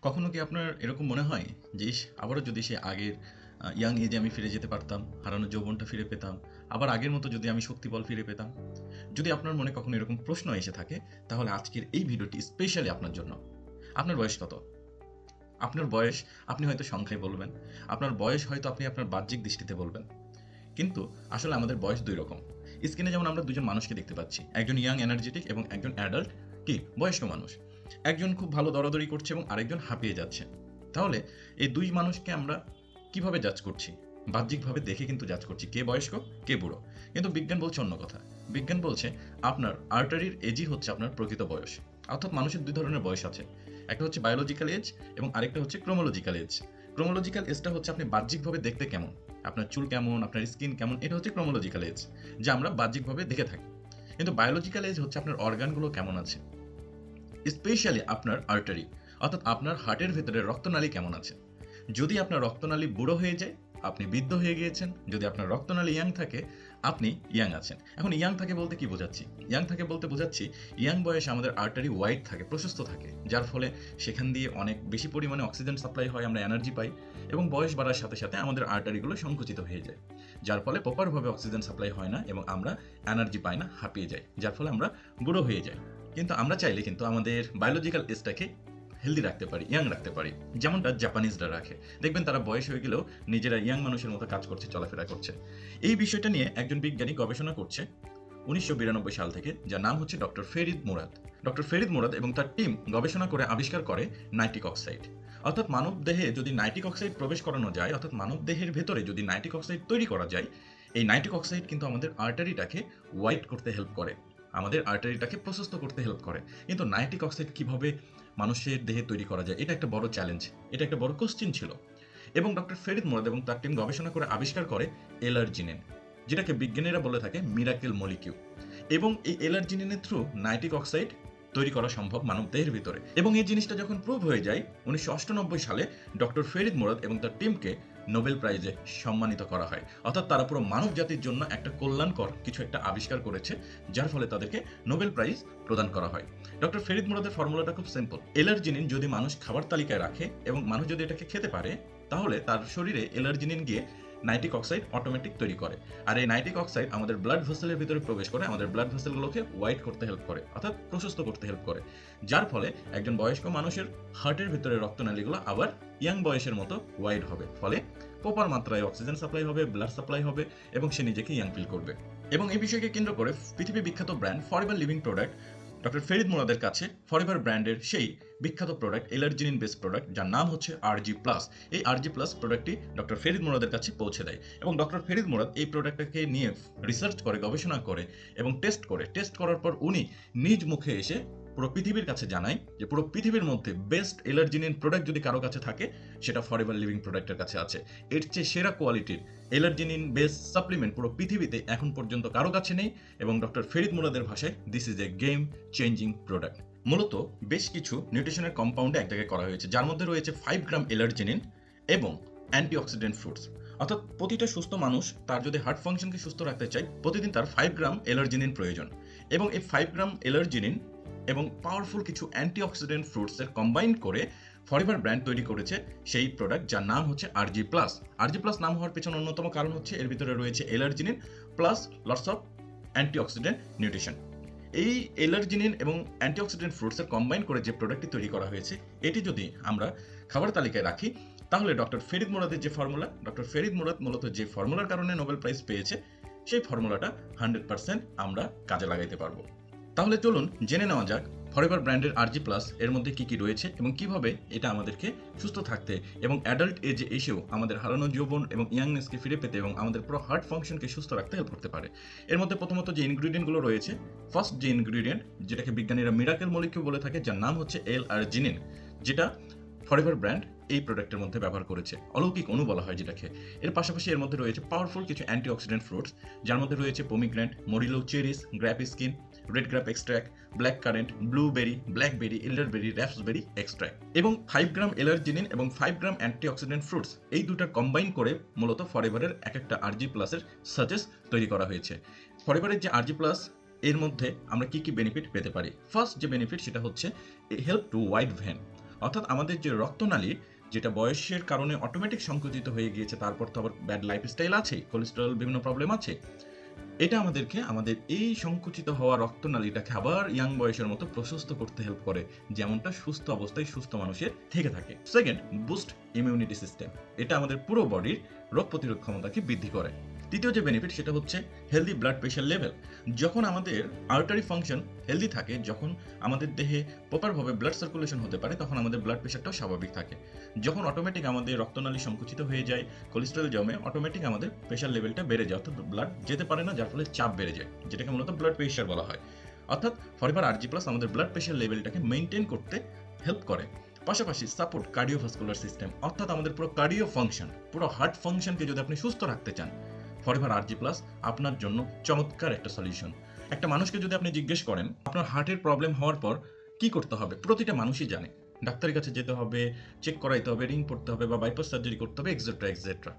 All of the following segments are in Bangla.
কখনো কি আপনার এরকম মনে হয় যে আবারও যদি সে আগের ইয়াং এজে আমি ফিরে যেতে পারতাম, হারানো যৌবনটা ফিরে পেতাম, আবার আগের মতো যদি আমি শক্তিবল ফিরে পেতাম? যদি আপনার মনে কখনো এরকম প্রশ্ন এসে থাকে, তাহলে আজকের এই ভিডিওটি স্পেশালি আপনার জন্য। আপনার বয়স কত? আপনার বয়স আপনি হয়তো সংখ্যায় বলবেন, আপনার বয়স হয়তো আপনি আপনার বাহ্যিক দৃষ্টিতে বলবেন, কিন্তু আসলে আমাদের বয়স দুই রকম। স্ক্রিনে যেমন আমরা দুজন মানুষকে দেখতে পাচ্ছি, একজন ইয়াং এনার্জেটিক এবং একজন অ্যাডাল্ট কি বয়স্ক মানুষ। একজন খুব ভালো দরাদরি করছে এবং আরেকজন হাঁপিয়ে যাচ্ছে। তাহলে এই দুই মানুষকে আমরা কিভাবে জাজ করছি? বাহ্যিকভাবে দেখে কিন্তু জাজ করছি কে বয়স্ক কে বুড়ো। কিন্তু বিজ্ঞান বলছে অন্য কথা। বিজ্ঞান বলছে আপনার আর্টারির এজই হচ্ছে আপনার প্রকৃত বয়স। অর্থাৎ মানুষের দুই ধরনের বয়স আছে, একটা হচ্ছে বায়োলজিক্যাল এজ এবং আরেকটা হচ্ছে ক্রোমোলজিক্যাল এজ। ক্রোমোলজিক্যাল এজটা হচ্ছে আপনি বাহ্যিকভাবে দেখতে কেমন, আপনার চুল কেমন, আপনার স্কিন কেমন, এটা হচ্ছে ক্রোমোলজিক্যাল এজ, যা আমরা বাহ্যিকভাবে দেখে থাকি। কিন্তু বায়োলজিক্যাল এজ হচ্ছে আপনার অর্গানগুলো কেমন আছে, স্পেশালি আপনার আর্টারি, অর্থাৎ আপনার হার্টের ভেতরে রক্তনালী কেমন আছে। যদি আপনার রক্তনালী বুড়ো হয়ে যায়, আপনি বৃদ্ধ হয়ে গিয়েছেন। যদি আপনার রক্তনালী ইয়াং থাকে, আপনি ইয়াং আছেন। এখন ইয়াং থাকে বলতে কি বোঝাচ্ছি? ইয়াং থাকে বলতে বোঝাচ্ছি ইয়াং বয়সে আমাদের আর্টারি ওয়াইড থাকে, প্রশস্ত থাকে, যার ফলে সেখান দিয়ে অনেক বেশি পরিমাণে অক্সিজেন সাপ্লাই হয়, আমরা এনার্জি পাই। এবং বয়স বাড়ার সাথে সাথে আমাদের আর্টারিগুলো সংকুচিত হয়ে যায়, যার ফলে প্রপারভাবে অক্সিজেন সাপ্লাই হয় না এবং আমরা এনার্জি পাই না, হাঁপিয়ে যাই, যার ফলে আমরা বুড়ো হয়ে যাই। কিন্তু আমরা চাইলে কিন্তু আমাদের বায়োলজিক্যাল এজটাকে হেলদি রাখতে পারি, ইয়াং রাখতে পারি, যেমনটা জাপানিজরা রাখে। দেখবেন তারা বয়স হয়ে গেলেও নিজেরা ইয়াং মানুষের মতো কাজ করছে, চলাফেরা করছে। এই বিষয়টা নিয়ে একজন বিজ্ঞানী গবেষণা করছে 1992 সাল থেকে, যার নাম হচ্ছে ডক্টর ফেরিদ মুরাদ। ডক্টর ফেরিদ মুরাদ এবং তার টিম গবেষণা করে আবিষ্কার করে নাইট্রিক অক্সাইড। অর্থাৎ মানব দেহে যদি নাইট্রিক অক্সাইড প্রবেশ করানো যায়, অর্থাৎ মানব দেহের ভেতরে যদি নাইট্রিক অক্সাইড তৈরি করা যায়, এই নাইট্রিক অক্সাইড কিন্তু আমাদের আর্টারিটাকে ওয়াইড করতে হেল্প করে, আমাদের আর্টারিটাকে প্রশস্ত করতে হেল্প করে। কিন্তু নাইট্রিক অক্সাইড কিভাবে মানুষের দেহে তৈরি করা যায়, এটা একটা বড় চ্যালেঞ্জ, এটা একটা বড় কোশ্চেন ছিল। এবং ডক্টর ফেরিদ মুরাদ এবং তার টিম গবেষণা করে আবিষ্কার করে এলার্জিনিন, যেটাকে বিজ্ঞানীরা বলে থাকে মিরাকেল মলিকিউল। এবং এই এলার্জিনিনের থ্রু নাইট্রিক অক্সাইড তৈরি করা সম্ভব মানব দেহের ভিতরে। এবং এই জিনিসটা যখন প্রুভ হয়ে যায় 1998 সালে, ডক্টর ফেরিদ মুরাদ এবং তার টিমকে নোবেল প্রাইজে সম্মানিত করা হয়। অর্থাৎ তারা পুরো মানব জাতির জন্য একটা কল্যাণকর কিছু একটা আবিষ্কার করেছে, যার ফলে তাদেরকে নোবেল প্রাইজ প্রদান করা হয়। ডক্টর ফেরিদ মুরাদের ফর্মুলাটা খুব সিম্পল। এলার্জিনিন যদি মানুষ খাবার তালিকায় রাখে এবং মানুষ যদি এটাকে খেতে পারে, তাহলে তার শরীরে এলার্জিনিন গিয়ে নাইট্রিক অক্সাইড অটোমেটিক তৈরি করে। আর এই নাইট্রিক অক্সাইড আমাদের ব্লাড ভেসেলের ভিতরে প্রবেশ করে, আমাদের ব্লাড ভেসেলগুলোকে ওয়াইড করতে হেল্প করে, অর্থাৎ প্রশস্ত করতে হেল্প করে, যার ফলে একজন বয়স্ক মানুষের হার্টের ভিতরে রক্তনালীগুলো আবার ইয়াং বয়সের মতো ওয়াইড হবে। ফলে প্রপার মাত্রায় অক্সিজেন সাপ্লাই হবে, ব্লাড সাপ্লাই হবে এবং সে নিজেকে ইয়াং ফিল করবে। এবং এই বিষয়কে কেন্দ্র করে পৃথিবী বিখ্যাত brand forever living product doctor Farid মুরাদের কাছে ফরএভার ব্র্যান্ডের সেই বিখ্যাত প্রোডাক্ট এলার্জিনিন বেস প্রোডাক্ট, যার নাম হচ্ছে আরজি প্লাস। এই আরজি প্লাস প্রোডাক্টটি ডক্টর ফেরিদ মুরাদের কাছে পৌঁছে দেয় এবং ডক্টর ফেরিদ মুরাদ এই প্রোডাক্টটাকে নিয়ে রিসার্চ করে, গবেষণা করে এবং টেস্ট করার পর উনি নিজ মুখে এসে পুরো পৃথিবীর কাছে জানায় যে পুরো পৃথিবীর মধ্যে বেস্ট এলার্জিনিন প্রোডাক্ট যদি কারো কাছে থাকে, সেটা ফরএভার লিভিং প্রোডাক্টের কাছে আছে। এর চেয়ে সেরা কোয়ালিটির এলার্জিনিন বেস সাপ্লিমেন্ট পুরো পৃথিবীতে এখন পর্যন্ত কারো কাছে নেই। এবং ডক্টর ফেরিদ মুরাদের ভাষায় this is a game changing product. মূলত বেশ কিছু নিউট্রিশনের কম্পাউন্ডে এক জায়গায় করা হয়েছে, যার মধ্যে রয়েছে 5 গ্রাম এলার্জিনিন এবং অ্যান্টিঅক্সিডেন্ট ফ্রুটস। অর্থাৎ প্রতিটা সুস্থ মানুষ তার যদি হার্ট ফাংশনকে সুস্থ রাখতে চায়, প্রতিদিন তার 5 গ্রাম এলার্জিনিন প্রয়োজন। এবং এই 5 গ্রাম এলার্জিনিন এবং পাওয়ারফুল কিছু অ্যান্টিঅক্সিডেন্ট ফ্রুটসের কম্বাইন করে ফরএভার ব্র্যান্ড তৈরি করেছে সেই প্রোডাক্ট, যার নাম হচ্ছে আরজি প্লাস। আরজি প্লাস নাম হওয়ার পেছনে অন্যতম কারণ হচ্ছে এর ভিতরে রয়েছে L arginine plus lots of antioxidant nutrition. এই এলার্জিনিন এবং অ্যান্টিঅক্সিডেন্ট ফ্রুটসের কম্বাইন করে যে প্রোডাক্টটি তৈরি করা হয়েছে, এটি যদি আমরা খাবার তালিকায় রাখি, তাহলে ডক্টর ফেরিদ মুরাদের যে ফর্মুলা, ডক্টর ফেরিদ মুরাদ মূলত যে ফর্মুলার কারণে নোবেল প্রাইজ পেয়েছে, সেই ফর্মুলাটা 100% আমরা কাজে লাগাইতে পারবো। তাহলে চলুন জেনে নেওয়া যাক ফরএভার ব্র্যান্ডের আরজি প্লাস এর মধ্যে কি কি রয়েছে এবং কিভাবে এটা আমাদেরকে সুস্থ থাকতে এবং অ্যাডাল্ট এজে এসেও আমাদের হারানো যৌবন এবং ইয়াংনেসকে ফিরে পেতে এবং আমাদের পুরো হার্ট ফাংশনকে সুস্থ রাখতে হেল্প করতে পারে। এর মধ্যে প্রথমত যে ইনগ্রিডিয়েন্টগুলো রয়েছে, ফার্স্ট যে ইনগ্রিডিয়েন্ট, যেটাকে বিজ্ঞানীরা মিরাকেল মলিকিউল বলে থাকে, যার নাম হচ্ছে এল-আর্জিনিন, যেটা ফরএভার ব্র্যান্ড এই প্রোডাক্টের মধ্যে ব্যবহার করেছে। অলৌকিক অণু বলা হয় যেটাকে। এর পাশাপাশি এর মধ্যে রয়েছে পাওয়ারফুল কিছু অ্যান্টিঅক্সিডেন্ট ফ্রুটস, যার মধ্যে রয়েছে pomegranate, morello cherries, grape skin, red grape extract, black currant, blueberry, blackberry, elderberry, raspberry extract এবং 5 গ্রাম এলার্জিনিন এবং 5 গ্রাম অ্যান্টিঅক্সিডেন্ট ফ্রুটস, এই দুটা কম্বাইন করে মূলত ফরএভারের এক একটা আরজি প্লাসের সাজেস্ট তৈরি করা হয়েছে। ফরএভারের যে আরজি প্লাস, এর মধ্যে আমরা কি কি বেনিফিট পেতে পারি? ফার্স্ট যে বেনিফিট সেটা হচ্ছে হেল্প টু ওয়াইড ভেন, অর্থাৎ আমাদের যে রক্তনালী যেটা বয়সের কারণে অটোমেটিক সংকুচিত হয়ে গিয়েছে, তারপর তো আবার ব্যাড লাইফস্টাইল আছে, কোলেস্টেরল বিভিন্ন প্রবলেম আছে, এটা আমাদেরকে আমাদের এই সংকুচিত হওয়া রক্তনালীটাকে আবার ইয়াং বয়সের মতো প্রশস্ত করতে হেল্প করে, যেমনটা সুস্থ অবস্থায় সুস্থ মানুষের থেকে থাকে। Second, boost immunity system. এটা আমাদের পুরো বডির রোগ প্রতিরোধ ক্ষমতাকে বৃদ্ধি করে। তৃতীয় যে বেনিফিট সেটা হচ্ছে হেলদি ব্লাড প্রেশার লেভেল। যখন আমাদের আর্টারি ফাংশন হেলদি থাকে, যখন আমাদের দেহে প্রপারভাবে ব্লাড সার্কুলেশন হতে পারে, তখন আমাদের ব্লাড প্রেশারটাও স্বাভাবিক থাকে। যখন অটোমেটিক আমাদের রক্তনালী সংকুচিত হয়ে যায়, কোলেস্টেরল জমে, অটোমেটিক আমাদের প্রেশার লেভেলটা বেড়ে যায়, অর্থাৎ ব্লাড যেতে পারে না, যার ফলে চাপ বেড়ে যায়, যেটাকে মূলত ব্লাড প্রেশার বলা হয়। অর্থাৎ ফরএভার আরজি প্লাস আমাদের ব্লাড প্রেশার লেভেলটাকে মেনটেন করতে হেল্প করে। পাশাপাশি সাপোর্ট কার্ডিওভাস্কুলার সিস্টেম, অর্থাৎ আমাদের পুরো কার্ডিও ফাংশন, পুরো হার্ট ফাংশনকে যদি আপনি সুস্থ রাখতে চান, ফরএভার আরজি প্লাস আপনার জন্য চমৎকার একটা সলিউশন। একটা মানুষকে যদি আপনি জিজ্ঞেস করেন আপনার হার্টের প্রবলেম হওয়ার পর কি করতে হবে, প্রতিটা মানুষই জানে ডাক্তারের কাছে যেতে হবে, চেক করাইতে হবে, রিং পড়তে হবে বা বাইপাস সার্জারি করতে হবে, এক্সেট্রা এক্সেট্রা।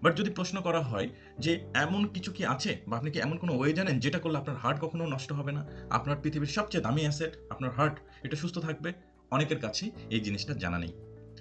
বাট যদি প্রশ্ন করা হয় যে এমন কিছু কি আছে বা আপনি কি এমন কোনো ওয়ে জানেন যেটা করলে আপনার হার্ট কখনো নষ্ট হবে না, আপনার পৃথিবীর সবচেয়ে দামি অ্যাসেট আপনার হার্ট, এটা সুস্থ থাকবে, অনেকের কাছে এই জিনিসটা জানা নেই।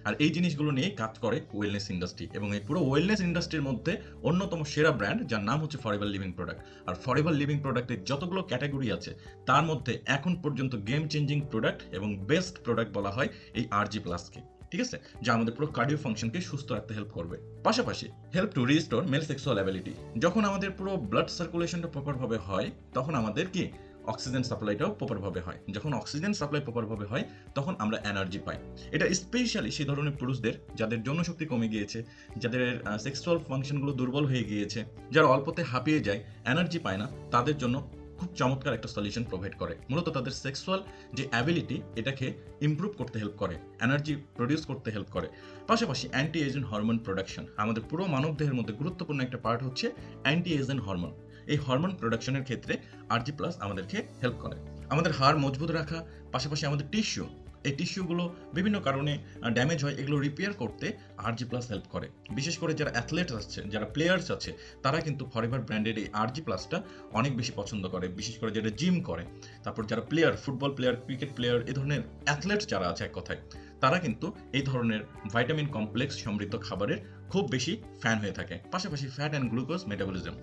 আর এই জিনিসগুলো নিয়ে কাজ করে ওয়েলনেস ইন্ডাস্ট্রি, এবং এই পুরো ওয়েলনেস ইন্ডাস্ট্রির মধ্যে অন্যতম সেরা ব্র্যান্ড যার নাম হচ্ছে ফরএভার লিভিং প্রোডাক্ট। আর ফরএভার লিভিং প্রোডাক্টের যতগুলো ক্যাটাগরি আছে তার মধ্যে এখন পর্যন্ত গেম চেঞ্জিং প্রোডাক্ট এবং বেস্ট প্রোডাক্ট বলা হয় এই আরজি প্লাসকে, ঠিক আছে, যা আমাদের পুরো কার্ডিও ফাংশনকে সুস্থ রাখতে হেল্প করবে। পাশাপাশি help to restore male sexual ability. যখন আমাদের পুরো ব্লাড সার্কুলেশনটা প্রপারভাবে হয়, তখন আমাদের কি অক্সিজেন সাপ্লাইটাও প্রপারভাবে হয়। যখন অক্সিজেন সাপ্লাই প্রপারভাবে হয়, তখন আমরা এনার্জি পাই। এটা স্পেশালি সেই ধরনের পুরুষদের যাদের যৌনশক্তি কমে গিয়েছে, যাদের সেক্সুয়াল ফাংশনগুলো দুর্বল হয়ে গিয়েছে, যারা অল্পতে হাঁপিয়ে যায়, এনার্জি পায় না, তাদের জন্য খুব চমৎকার একটা সলিউশন প্রোভাইড করে। মূলত তাদের সেক্সুয়াল যে অ্যাবিলিটি এটাকে ইমপ্রুভ করতে হেল্প করে, এনার্জি প্রডিউস করতে হেল্প করে। পাশাপাশি অ্যান্টি এজেন্ট হরমোন প্রোডাকশন। আমাদের পুরো মানব দেহের মধ্যে গুরুত্বপূর্ণ একটা পার্ট হচ্ছে অ্যান্টি এজেন্ট হরমোন। এই হরমোন প্রোডাকশনের ক্ষেত্রে আরজি প্লাস আমাদেরকে হেল্প করে। আমাদের হাড় মজবুত রাখা, পাশাপাশি আমাদের টিস্যু, এই টিস্যুগুলো বিভিন্ন কারণে ড্যামেজ হয়, এগুলো রিপেয়ার করতে আরজি প্লাস হেল্প করে। বিশেষ করে যারা অ্যাথলেটস আছে, যারা প্লেয়ার্স আছে, তারা কিন্তু ফরএভার ব্র্যান্ডের এই আরজি প্লাসটা অনেক বেশি পছন্দ করে, বিশেষ করে যারা জিম করে, তারপর যারা player, football player, cricket player, এই ধরনের অ্যাথলেটস যারা আছে এক কথায়, তারা কিন্তু এই ধরনের ভাইটামিন কমপ্লেক্স সমৃদ্ধ খাবারের খুব বেশি ফ্যান হয়ে থাকে। পাশাপাশি ফ্যাট অ্যান্ড গ্লুকোজ মেটাবলিজম,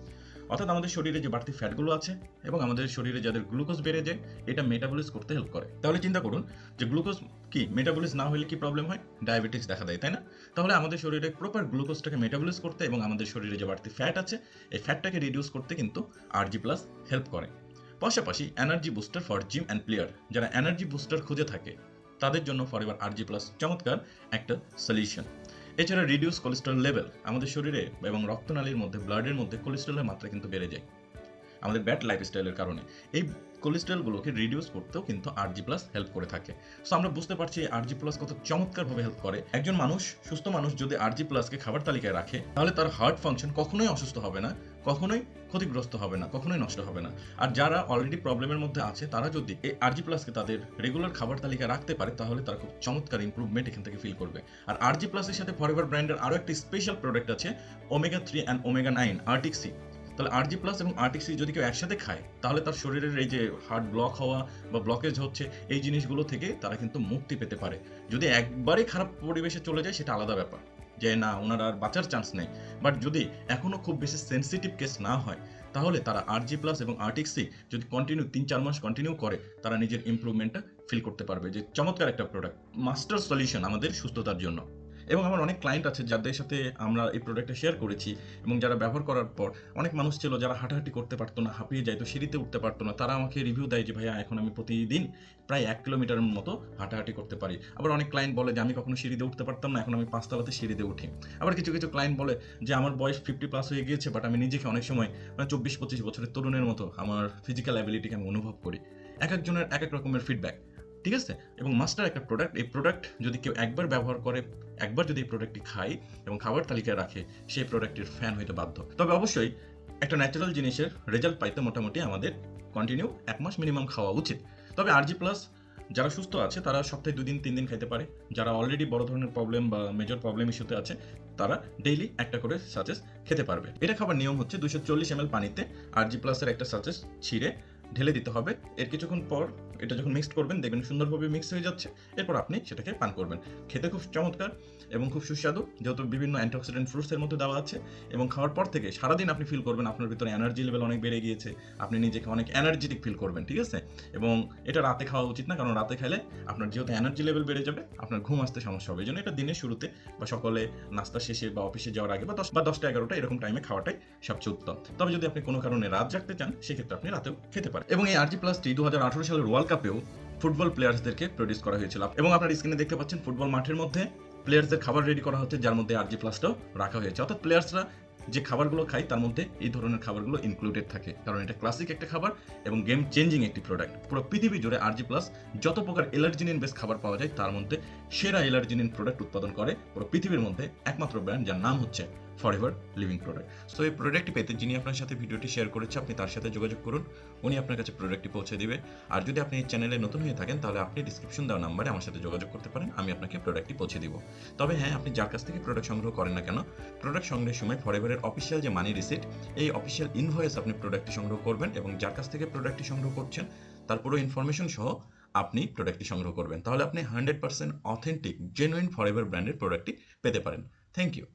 অর্থাৎ আমাদের শরীরে যে বাড়তি ফ্যাটগুলো আছে এবং আমাদের শরীরে যাদের গ্লুকোজ বেড়ে যায়, এটা মেটাবলিজ করতে হেল্প করে। তাহলে চিন্তা করুন যে গ্লুকোজ কি মেটাবলিজ না হলে কি প্রবলেম হয়, ডায়াবেটিস দেখা দেয়, তাই না? তাহলে আমাদের শরীরে প্রপার গ্লুকোজটাকে মেটাবলিজ করতে এবং আমাদের শরীরে যে বাড়তি ফ্যাট আছে এই ফ্যাটটাকে রিডিউস করতে কিন্তু আরজি প্লাস হেল্প করে। পাশাপাশি energy booster for gym and player, যারা এনার্জি বুস্টার খুঁজে থাকে তাদের জন্য ফরএভার আরজি প্লাস চমৎকার একটা সলিউশন। এছাড়া রিডিউস কোলেস্টেরল লেভেল, আমাদের শরীরে এবং রক্তনালীর মধ্যে, ব্লাডের মধ্যে কোলেস্টেরলের মাত্রা কিন্তু বেড়ে যায় আমাদের ব্যাড লাইফস্টাইলের কারণে। এই কোলেস্টেরলগুলোকে রিডিউস করতেও কিন্তু আরজি প্লাস হেল্প করে থাকে। সো আমরা বুঝতে পারছি আরজি প্লাস কত চমৎকারভাবে হেল্প করে। একজন মানুষ, সুস্থ মানুষ যদি আরজি প্লাসকে খাবার তালিকায় রাখে, তাহলে তার হার্ট ফাংশন কখনোই অসুস্থ হবে না, কখনোই ক্ষতিগ্রস্ত হবে না, কখনোই নষ্ট হবে না। আর যারা অলরেডি প্রবলেমের মধ্যে আছে, তারা যদি এই আরজি প্লাসকে তাদের রেগুলার খাবার তালিকায় রাখতে পারে, তাহলে তারা খুব চমৎকার ইমপ্রুভমেন্ট এখান থেকে ফিল করবে। আর আরজি প্লাসের সাথে ফরএভার ব্র্যান্ডের আরও একটা স্পেশাল প্রোডাক্ট আছে, ওমেগা 3 অ্যান্ড ওমেগা 9 আর্টিক-সি। তাহলে আরজি প্লাস এবং আর্টিক-সি যদি কেউ একসাথে খায়, তাহলে তার শরীরের এই যে হার্ট ব্লক হওয়া বা ব্লকেজ হচ্ছে, এই জিনিসগুলো থেকে তারা কিন্তু মুক্তি পেতে পারে। যদি একবারই খারাপ পরিবেশে চলে যায় সেটা আলাদা ব্যাপার, যে না ওনার আর বাঁচার চান্স নেই। বাট যদি এখনও খুব বেশি সেন্সিটিভ কেস না হয়, তাহলে তারা আরজি প্লাস এবং আর্টিক-সি যদি কন্টিনিউ 3-4 মাস কন্টিনিউ করে, তারা নিজের ইমপ্রুভমেন্টটা ফিল করতে পারবে। যে চমৎকার একটা প্রোডাক্ট, মাস্টার সলিউশন আমাদের সুস্থতার জন্য। এবং আমার অনেক ক্লায়েন্ট আছে যাদের সাথে আমরা এই প্রোডাক্টটা শেয়ার করেছি, এবং যারা ব্যবহার করার পর অনেক মানুষ ছিল যারা হাঁটাহাঁটি করতে পারতো না, হাঁপিয়ে যায়, তো সিঁড়িতে উঠতে পারতো না, তারা আমাকে রিভিউ দেয় যে ভাইয়া এখন আমি প্রতিদিন প্রায় 1 কিলোমিটারের মতো হাঁটাহাঁটি করতে পারি। আবার অনেক ক্লায়েন্ট বলে যে আমি কখনো সিঁড়িতে উঠতে পারতাম না, এখন আমি 5 তলাতে সিঁড়িতে উঠি। আবার কিছু কিছু ক্লায়েন্ট বলে যে আমার বয়স 50+ হয়ে গিয়েছে, বাট আমি নিজেকে অনেক সময় 24-25 বছরের তরুণের মতো আমার ফিজিক্যাল অ্যাবিলিটিকে আমি অনুভব করি। এক একজনের এক এক রকমের ফিডব্যাক, ঠিক আছে? এবং মাস্টার একটা প্রোডাক্ট, এই প্রোডাক্ট যদি কেউ একবার ব্যবহার করে, একবার যদি এই প্রোডাক্টটি খায় এবং খাবার তালিকায় রাখে, সেই প্রোডাক্টের ফ্যান হইতে বাধ্য। তবে অবশ্যই একটা ন্যাচারাল জিনিসের রেজাল্ট পাইতে মোটামুটি আমাদের কন্টিনিউ 1 মাস মিনিমাম খাওয়া উচিত। তবে আরজি প্লাস যারা সুস্থ আছে তারা সপ্তাহে 2 দিন 3 দিন খাইতে পারে। যারা অলরেডি বড় ধরনের প্রবলেম বা মেজর প্রবলেম ইস্যুতে আছে, তারা ডেইলি একটা করে সাচেস খেতে পারবে। এটা খাবার নিয়ম হচ্ছে 240 ml পানিতে আরজি প্লাসের একটা সাচেস ছিঁড়ে ঢেলে দিতে হবে। এর কিছুক্ষণ পর এটা যখন মিক্সড করবেন দেখবেন সুন্দরভাবে মিক্স হয়ে যাচ্ছে। এরপর আপনি সেটাকে পান করবেন। খেতে খুব চমৎকার এবং খুব সুস্বাদু, যেহেতু বিভিন্ন অ্যান্টিঅক্সিডেন্ট ফ্রুটসের মধ্যে দেওয়া আছে, এবং খাওয়ার পর থেকে সারাদিন আপনি ফিল করবেন আপনার ভিতরে এনার্জি লেভেল অনেক বেড়ে গিয়েছে, আপনি নিজেকে অনেক এনার্জেটিক ফিল করবেন, ঠিক আছে? এবং এটা রাতে খাওয়া উচিত না, কারণ রাতে খেলে আপনার যেহেতু এনার্জি লেভেল বেড়ে যাবে, আপনার ঘুম আসতে সমস্যা হবে। এই জন্য এটা দিনের শুরুতে বা সকালে নাস্তা শেষে বা অফিসে যাওয়ার আগে বা 10টা-11টা এরকম টাইমে খাওয়াটাই সবচেয়ে উত্তম। তবে যদি আপনি কোনো কারণে রাত জাগতে চান, সেক্ষেত্রে আপনি রাতেও খেতে পারেন। এবং এই আরজি প্লাসটি 2018 সালের ওয়ার্ল্ড কাপেও ফুটবল প্লেয়ার্সদেরকে প্রডিউস করা হয়েছিল, এবং আপনার স্ক্রিনে দেখতে পাচ্ছেন ফুটবল মাঠের মধ্যে প্লেয়ার্সদের খাবার রেডি করা হচ্ছে, যার মধ্যে আরজি প্লাসটাও রাখা হয়েছে। অর্থাৎ প্লেয়ার্সরা যে খাবারগুলো খায় তার মধ্যে এই ধরনের খাবারগুলো ইনক্লুডেড থাকে, কারণ এটা ক্লাসিক একটা খাবার এবং গেম চেঞ্জিং একটি প্রোডাক্ট। পুরো পৃথিবী জুড়ে আরজি প্লাস যত প্রকার এলার্জিনিন বেস খাবার পাওয়া যায় তার মধ্যে সেরা এলার্জিনিন প্রোডাক্ট উৎপাদন করে পুরো পৃথিবীর মধ্যে একমাত্র ব্র্যান্ড, যার নাম হচ্ছে ফরএভার লিভিং প্রোডাক্ট। সো এই প্রোডাক্টটি পেতে যিনি আপনার সাথে ভিডিওটি শেয়ার করেছে, আপনি তার সাথে যোগাযোগ করুন, উনি আপনার কাছে প্রোডাক্টটি পৌঁছে দিবে। আর যদি আপনি এই চ্যানেলে নতুন হয়ে থাকেন, তাহলে আপনি ডিসক্রিপশন দেওয়া নাম্বারে আমার সাথে যোগাযোগ করতে পারেন, আমি আপনাকে প্রোডাক্টটি পৌঁছে দিব। তবে হ্যাঁ, আপনি যার কাছ থেকে প্রোডাক্ট সংগ্রহ করেন না কেন, প্রোডাক্ট সংগ্রহের সময় ফরএভারের অফিসিয়াল যে মানি রিসিট, এই অফিসিয়াল ইনভয়েস আপনি প্রোডাক্টটি সংগ্রহ করবেন, এবং যার কাছ থেকে প্রোডাক্টটি সংগ্রহ করছেন তার পুরো ইনফরমেশন সহ আপনি প্রোডাক্টটি সংগ্রহ করবেন। তাহলে আপনি 100% অথেন্টিক জেনুইন ফরএভার ব্র্যান্ডের প্রোডাক্টটি পেতে পারেন। Thank you.